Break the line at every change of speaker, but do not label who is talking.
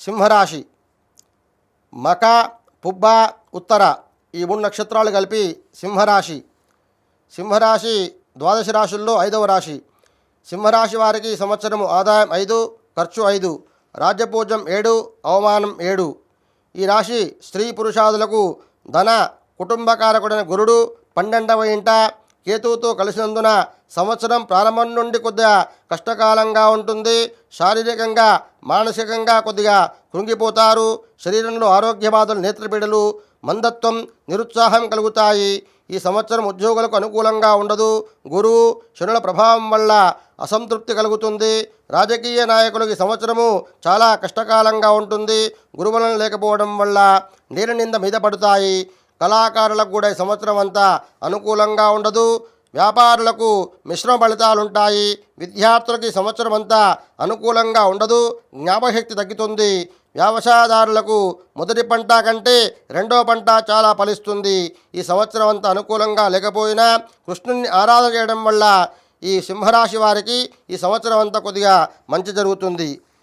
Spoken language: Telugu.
సింహరాశి మక, పుబ్బ, ఉత్తర ఈ 3 నక్షత్రాలు కలిపి సింహరాశి. సింహరాశి ద్వాదశ రాశుల్లో 5వ రాశి. సింహరాశి వారికి ఈ సంవత్సరము ఆదాయం 5, ఖర్చు 5, రాజ్యపూజ్యం 7, అవమానం 7. ఈ రాశి స్త్రీ పురుషాదులకు ధన కుటుంబకారకుడైన గురుడు 12వ ఇంట కేతువుతో కలిసినందున సంవత్సరం ప్రారంభం నుండి కొద్దిగా కష్టకాలంగా ఉంటుంది. శారీరకంగా మానసికంగా కొద్దిగా కృంగిపోతారు. శరీరంలో ఆరోగ్య బాధలు, నేత్రపీడలు, మందత్వం, నిరుత్సాహం కలుగుతాయి. ఈ సంవత్సరం ఉద్యోగులకు అనుకూలంగా ఉండదు. గురువు శనుల ప్రభావం వల్ల అసంతృప్తి కలుగుతుంది. రాజకీయ నాయకులకు ఈ సంవత్సరము చాలా కష్టకాలంగా ఉంటుంది. గురుబలం లేకపోవడం వల్ల నీరనింద మీద పడతాయి. కళాకారులకు కూడా ఈ సంవత్సరం అంతా అనుకూలంగా ఉండదు. వ్యాపారులకు మిశ్రమ ఫలితాలుంటాయి. విద్యార్థులకు ఈ సంవత్సరం అంతా అనుకూలంగా ఉండదు. జ్ఞాపకశక్తి తగ్గుతుంది. వ్యవసాయదారులకు మొదటి పంట కంటే రెండవ పంట చాలా ఫలిస్తుంది. ఈ సంవత్సరం అంతా అనుకూలంగా లేకపోయినా కృష్ణుని ఆరాధన చేయడం వల్ల ఈ సింహరాశి వారికి ఈ సంవత్సరం అంతా కొద్దిగా మంచి జరుగుతుంది.